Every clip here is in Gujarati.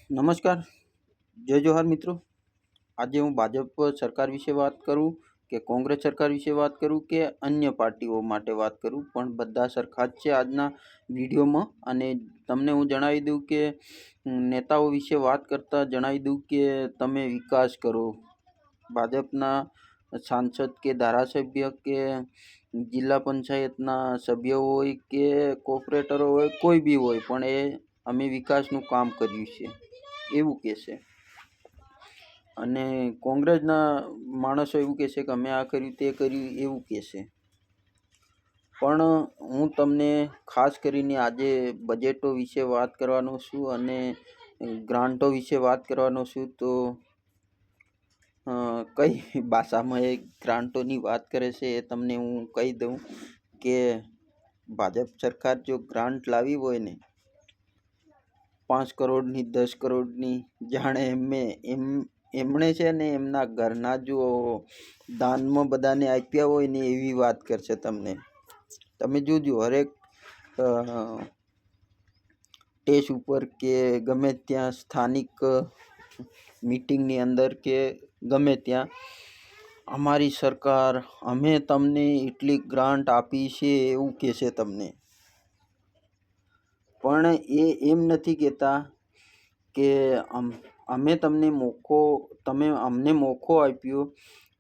નમસ્કાર, જય જોહાર મિત્રો. આજે હું ભાજપ સરકાર વિશે વાત કરું કે કોંગ્રેસ સરકાર વિશે વાત કરું કે અન્ય પાર્ટીઓ માટે વાત કરું, પણ બધા સરખા જ છે આજના વિડીયોમાં. અને તમને હું જણાવી દઉં કે નેતાઓ વિશે વાત કરતાં જણાવી દઉં કે તમે વિકાસ કરો. ભાજપના સાંસદ કે ધારાસભ્ય કે જિલ્લા પંચાયતના સભ્ય હોય કે કોર્પોરેટરો હોય, કોઈ બી હોય, પણ અમે વિકાસનું કામ કર્યું છે એવું કહેશે. અને કોંગ્રેસના માણસો એવું કહેશે કે અમે આ કર્યું તે કર્યું એવું કહેશે. પણ હું તમને ખાસ કરીને આજે બજેટો વિશે વાત કરવાનો છું અને ગ્રાન્ટો વિશે વાત કરવાનો છું. તો કઈ ભાષામાં એ ગ્રાન્ટોની વાત કરે છે એ તમને હું કહી દઉં કે ભાજપ સરકાર જો ગ્રાન્ટ લાવી હોય ને 5 કરોડની 10 કરોડની, જાણે એમણે છે ને એમના ઘરના જો દાનમાં બધાને આપ્યા હોય ને એવી વાત કરશે તમને. તમે જોજો હરેક ટેસ ઉપર કે ગમે ત્યાં સ્થાનિક મીટિંગની અંદર કે ગમે ત્યાં અમારી સરકાર, અમે તમને એટલી ગ્રાન્ટ આપી છે એવું કહેશે તમને. પણ એમ નથી કહેતા કે અમે તમને અમને મોકો આપ્યો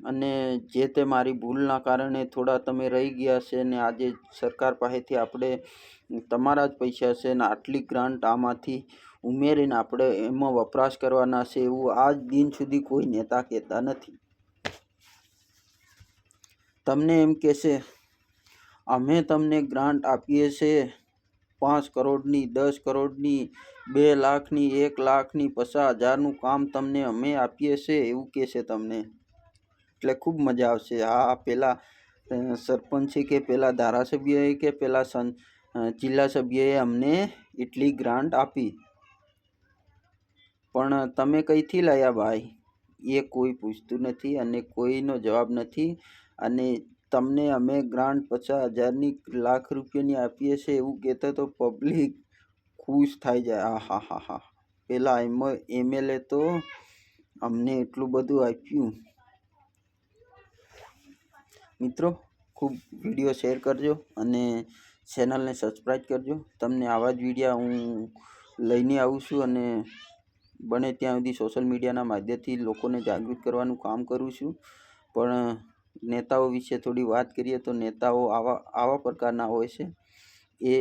અને જે તે મારી ભૂલના કારણે થોડા તમે રહી ગયા છે ને આજે સરકાર પાસેથી આપણે તમારા જ પૈસા છે ને આટલી ગ્રાન્ટ આમાંથી ઉમેરીને આપણે એમાં વપરાશ કરવાના છે એવું આજ દિન સુધી કોઈ નેતા કહેતા નથી. તમને એમ કહેશે અમે તમને ગ્રાન્ટ આપીએ છીએ 5 કરોડની, 10 કરોડની, 2 લાખની, 1 લાખની, 50,000નું કામ તમને અમે આપીએ છીએ એવું કહેશે તમને. એટલે ખૂબ મજા આવશે. આ પેલા સરપંચે કે પેલા ધારાસભ્યએ કે પેલા જિલ્લા સભ્યએ અમને એટલી ગ્રાન્ટ આપી, પણ તમે કઈથી લાયા ભાઈ? એ કોઈ પૂછતું નથી અને કોઈનો જવાબ નથી. અને તમને અમે ગ્રાન્ટ 50,000ની, લાખ રૂપિયાની આપીએ છીએ એવું કહેતો તો પબ્લિક ખુશ થઈ જાય. હા હા હા, પેલા એમએલએ તો અમને એટલું બધું આપ્યું. મિત્રો, ખૂબ વિડીયો શેર કરજો અને ચેનલને સબસ્ક્રાઈબ કરજો. તમને આવા જ વિડીયા હું લઈને આવું છું અને બને ત્યાં સુધી સોશિયલ મીડિયાના માધ્યમથી લોકોને જાગૃત કરવાનું કામ કરું છું. પણ નેતાઓ વિશે થોડી વાત કરીએ તો નેતાઓ આવા પ્રકારના હોય છે. એ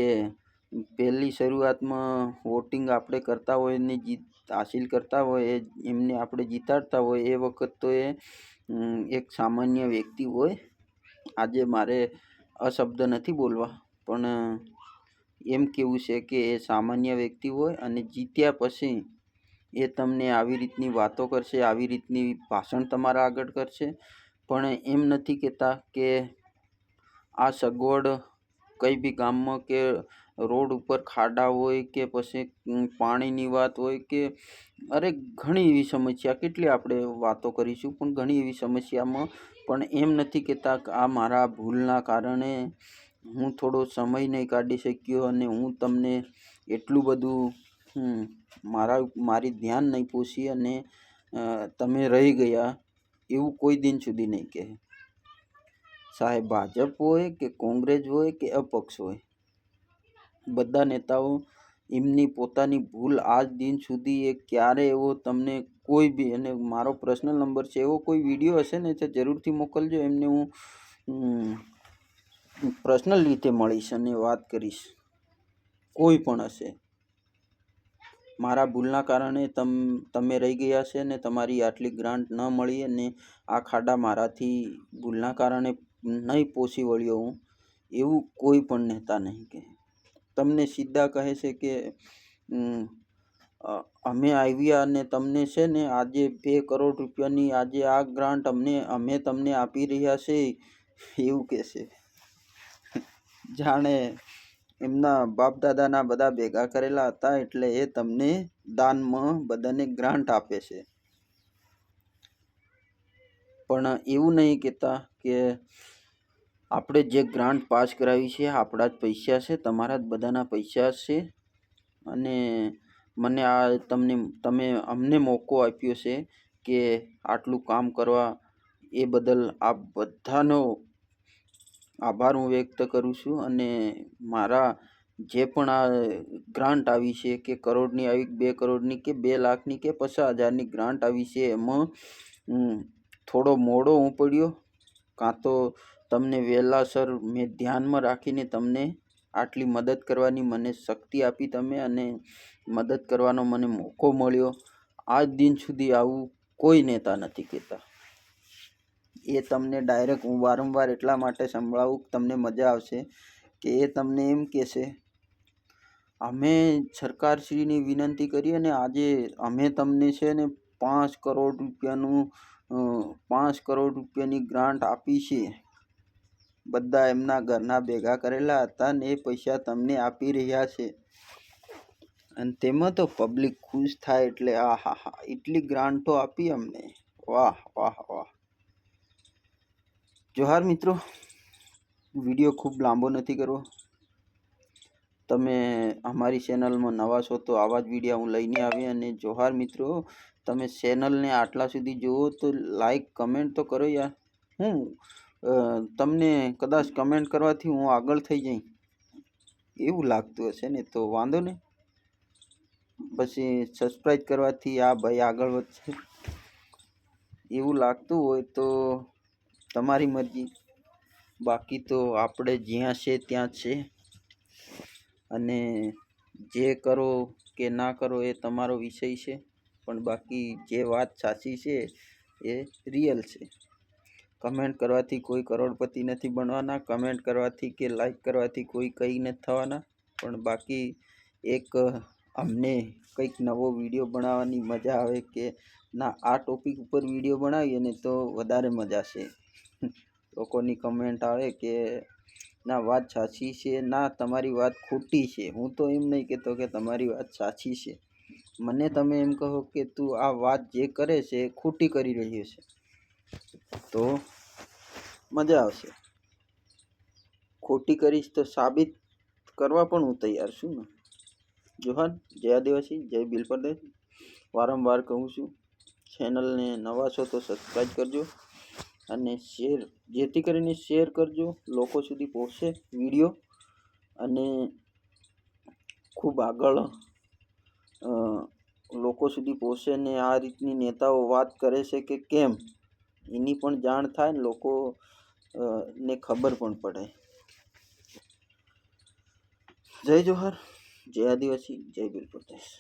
પહેલી શરૂઆતમાં વોટિંગ આપણે કરતા હોય ને જીત હાસિલ કરતા હોય, એમને આપણે જીતાડતા હોય એ વખત તો એ એક સામાન્ય વ્યક્તિ હોય. આજે મારે અશબ્દ નથી બોલવા, પણ એમ કેવું છે કે એ સામાન્ય વ્યક્તિ હોય અને જીત્યા પછી એ તમને આવી રીતની વાતો કરશે, આવી રીતની ભાષણ તમારા આગળ કરશે. પણ એમ નથી કહેતા કે આ સગવડ કઈ બી ગામમાં કે રોડ ઉપર ખાડા હોય કે પછી પાણીની વાત હોય કે અરે ઘણી એવી સમસ્યા, કેટલી આપણે વાતો કરીશું, પણ ઘણી એવી સમસ્યામાં પણ એમ નથી કહેતા કે આ મારા ભૂલના કારણે હું થોડો સમય નહીં કાઢી શક્યો અને હું તમને એટલું બધું મારી ધ્યાન નહીં પૂછી અને તમે રહી ગયા એવું કોઈ દિન સુધી નહીં કહે. સાહેબ ભાજપ હોય કે કોંગ્રેસ હોય કે અપક્ષ હોય, બધા નેતાઓ એમની પોતાની ભૂલ આજ દિન સુધી એ ક્યારે એવો તમને કોઈ બી, અને મારો પર્સનલ નંબર છે, એવો કોઈ વિડીયો હશે ને તો જરૂરથી મોકલજો. એમને હું પર્સનલ રીતે મળીશ અને વાત કરીશ. કોઈ પણ હશે, મારા ભૂલના કારણે તમે રહી ગયા છે ને તમારી આટલી ગ્રાન્ટ ન મળી અને આ ખાડા મારાથી ભૂલના કારણે નહીં પહોંચી વળ્યો હું, એવું કોઈ પણ નેતા નહીં કહે. તમને સીધા કહે છે કે અમે આવ્યા અને તમને છે ને આજે 2 કરોડ રૂપિયાની આજે આ ગ્રાન્ટ અમે તમને આપી રહ્યા છે એવું કહેશે. જાણે એમના બાપ દાદાના બધા ભેગા કરેલા હતા એટલે એ તમને દાનમાં બધાને ગ્રાન્ટ આપે છે. પણ એવું નહીં કહેતા કે આપણે જે ગ્રાન્ટ પાસ કરાવી છે આપણા જ પૈસા છે, તમારા જ બધાના પૈસા છે અને મને આ તમે અમને મોકો આપ્યો છે કે આટલું કામ કરવા, એ બદલ આપ બધાનો આભાર હું વ્યક્ત કરું છું. અને મારા જે પણ આ ગ્રાન્ટ આવી છે, કે કરોડની આવી, 2 કરોડની કે 2 લાખની કે 50,000ની ગ્રાન્ટ આવી છે, એમાં થોડો મોડો હું પડ્યો, કાં તો તમને વહેલાસર મેં ધ્યાનમાં રાખીને તમને આટલી મદદ કરવાની મને શક્તિ આપી તમે, અને મદદ કરવાનો મને મોકો મળ્યો. આજ દિન સુધી આવું કોઈ નેતા નથી કહેતા. એ તમને ડાયરેક્ટ હું વારંવાર એટલા માટે સંભળાવું, તમને મજા આવશે, કે એ તમને એમ કહેશે, અમે સરકારશ્રીની વિનંતી કરી અને આજે અમે તમને છે ને 5 કરોડ રૂપિયાનું 5 કરોડ રૂપિયાની ગ્રાન્ટ આપી છે. બધા એમના ઘરના ભેગા કરેલા હતા ને એ પૈસા તમને આપી રહ્યા છે. અને તેમાં તો પબ્લિક ખુશ થાય એટલે આ હા હા, એટલી ગ્રાન્ટો આપી અમને, વાહ વાહ વાહ. જોહાર મિત્રો, વિડીયો ખૂબ લાંબો નથી કરવો. તમે અમારી ચેનલમાં નવા છો તો આવા જ વિડીયો હું લઈને આવી. અને જોહાર મિત્રો, તમે ચેનલને આટલા સુધી જુઓ તો લાઈક કમેન્ટ તો કરો યાર. હું તમને કદાચ કમેન્ટ કરવાથી હું આગળ થઈ જઈ એવું લાગતું હશે ને તો વાંધો નહીં, પછી સબસ્ક્રાઈબ કરવાથી આ ભાઈ આગળ વધશે એવું લાગતું હોય તો તમારી મરજી. બાકી તો આપણે જ્યાં છે ત્યાં છે, અને જે કરો કે ના કરો એ તમારો વિષય છે, પણ બાકી જે વાત સાચી છે એ રિયલ છે. કમેન્ટ કરવાથી કોઈ કરોડપતિ નથી બનવાના, કમેન્ટ કરવાથી કે લાઈક કરવાથી કોઈ કંઈ નથી થવાના. પણ બાકી એક અમને કંઈક નવો વિડીયો બનાવવાની મજા આવે, કે ના આ ટોપિક ઉપર વિડીયો બનાવીએ ને તો વધારે મજા છે. લોકોની કમેન્ટ આવે કે ના વાત સાચી છે, ના તમારી વાત ખોટી છે. હું તો એમ નહીં કહેતો કે તમારી વાત સાચી છે, મને તમે એમ કહો કે તું આ વાત જે કરે છે એ ખોટી કરી રહ્યો છે, તો મજા આવશે. ખોટી કરીશ તો સાબિત કરવા પણ હું તૈયાર છું ને. જોહાર, જય આદિવાસી, જય ભીલ પ્રદેશ. વારંવાર કહું છું, ચેનલને નવા છો તો સબસ્ક્રાઈબ કરજો, અને શેર, જેથી કરીને શેર કરજો, લોકો સુધી પહોંચે વિડીયો, અને ખૂબ આગળ લોકો સુધી પહોંચે. ને આ રીતની નેતાઓ વાત કરે છે કે કેમ, એની પણ જાણ થાય ને લોકો ને ખબર પણ પડે. જય જોહાર, જય આદિવાસી, જય ભીલ પ્રદેશ.